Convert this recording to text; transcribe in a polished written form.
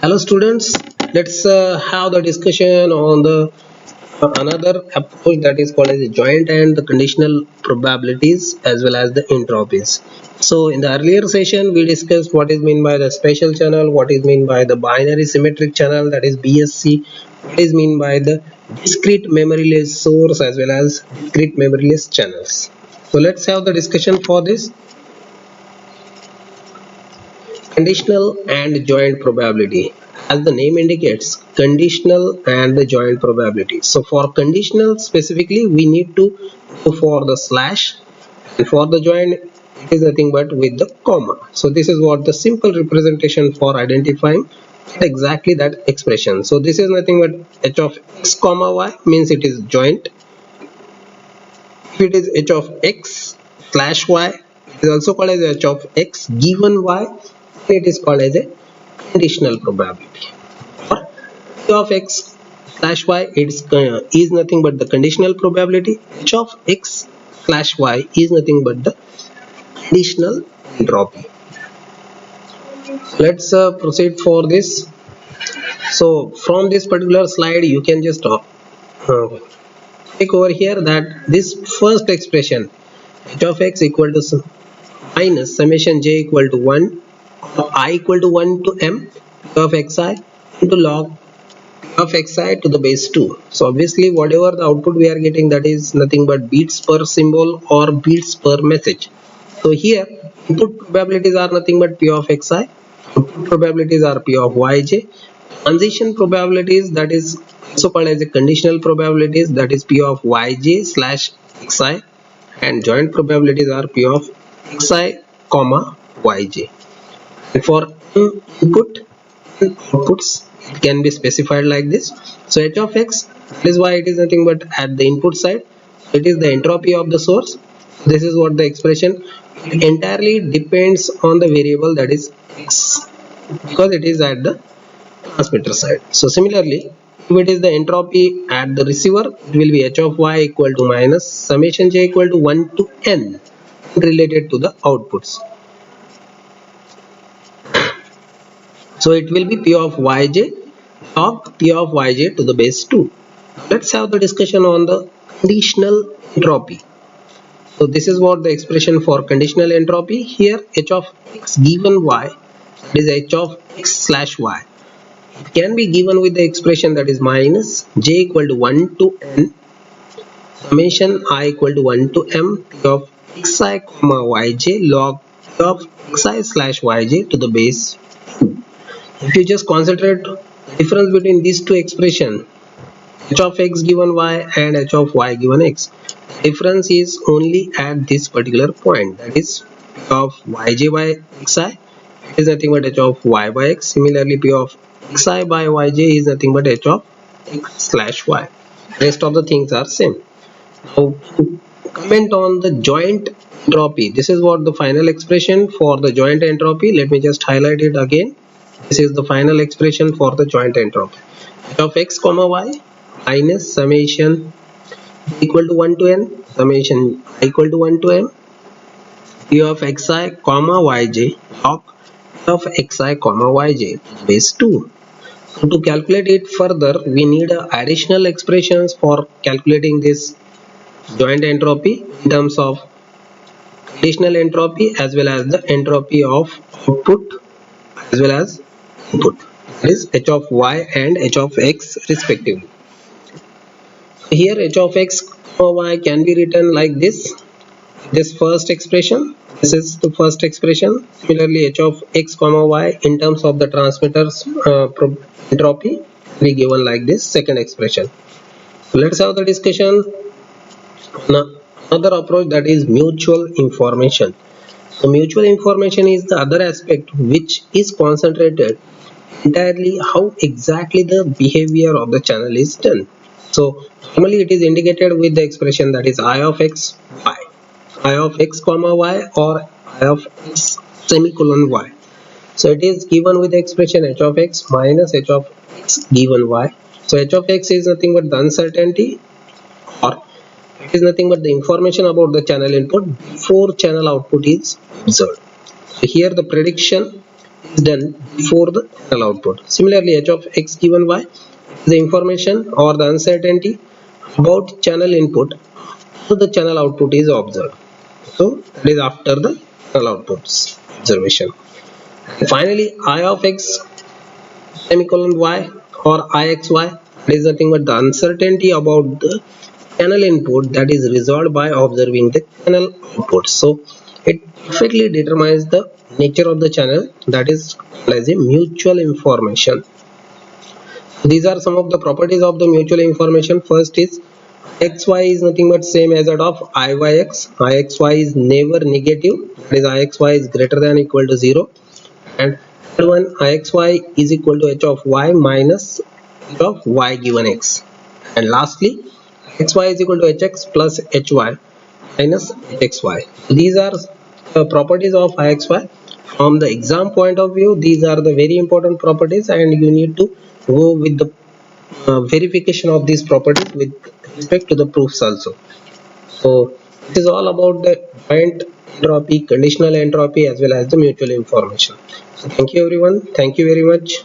Hello students, let's have the discussion on the another approach that is called as the joint and the conditional probabilities as well as the entropies. So in the earlier session we discussed what is meant by the spatial channel, what is meant by the binary symmetric channel, that is BSC, what is meant by the discrete memoryless source as well as discrete memoryless channels. So let's have the discussion for this. Conditional and joint probability. As the name indicates, conditional and the joint probability. So for conditional specifically, we need to go for the slash, and for the joint, it is nothing but with the comma. So this is what the simple representation for identifying exactly that expression. So this is nothing but h of x comma y means it is joint. If it is h of x slash y, it is also called as h of x given y, it is called as a conditional probability. For p of x slash y, is nothing but the conditional probability. H of x slash y is nothing but the conditional entropy. Let's proceed for this. So from this particular slide, you can just take over here that this first expression h of x equal to minus summation j equal to 1 or I equal to 1 to m p of xi into log p of xi to the base 2. So obviously whatever the output we are getting, that is nothing but beats per symbol or beats per message. So here input probabilities are nothing but p of xi, output probabilities are p of yj, transition probabilities, that is also called as a conditional probabilities, that is p of yj slash xi, and joint probabilities are p of xi comma yj. And for input and outputs, it can be specified like this. So h of x, that is why it is nothing but at the input side, it is the entropy of the source. This is what the expression, it entirely depends on the variable that is x, because it is at the transmitter side. So similarly, if it is the entropy at the receiver, it will be h of y equal to minus summation j equal to 1 to n related to the outputs. So it will be p of yj log p of yj to the base 2. Let's have the discussion on the conditional entropy. So this is what the expression for conditional entropy. Here h of x given y, that is h of x slash y, it can be given with the expression that is minus j equal to 1 to n summation I equal to 1 to m p of xi comma yj log p of xi slash yj to the base 2. If you just concentrate the difference between these two expressions, h of x given y and h of y given x, the difference is only at this particular point, that is p of yj by xi, it is nothing but h of y by x. Similarly, p of xi by yj is nothing but h of x slash y. Rest of the things are same. Now to comment on the joint entropy, this is what the final expression for the joint entropy. Let me just highlight it again. This is the final expression for the joint entropy. H of x comma y minus summation equal to 1 to n summation equal to 1 to m p of xi comma yj log p of xi comma yj base 2. So to calculate it further, we need additional expressions for calculating this joint entropy in terms of conditional entropy as well as the entropy of output as well as input, that is h of y and h of x respectively. Here h of x comma y can be written like this first expression, this is the first expression. Similarly, h of x comma y in terms of the transmitter's entropy can be given like this second expression. So let's have the discussion on another approach, that is mutual information. So mutual information is the other aspect which is concentrated entirely how exactly the behavior of the channel is done. So normally it is indicated with the expression that is I of x y, I of x comma y, or I of x semicolon y. So it is given with the expression h of x minus h of x given y. So h of x is nothing but the uncertainty, or it is nothing but the information about the channel input before channel output is observed. So here the prediction is done before the channel output. Similarly, h of x given y is the information or the uncertainty about channel input so the channel output is observed. So that is after the channel outputs observation. And finally, I of x semicolon y or ixy is nothing but the uncertainty about the channel input that is resolved by observing the channel output. So it perfectly determines the nature of the channel, that is called as a mutual information. So these are some of the properties of the mutual information. First is xy is nothing but same as that of iyx. Ixy is never negative, that is ixy is greater than or equal to 0, and third one, ixy is equal to h of y minus h of y given x, and lastly xy is equal to hx plus hy minus hxy. These are properties of ixy. From the exam point of view, these are the very important properties, and you need to go with the verification of these properties with respect to the proofs also. So this is all about the joint entropy, conditional entropy, as well as the mutual information. So thank you everyone. Thank you very much.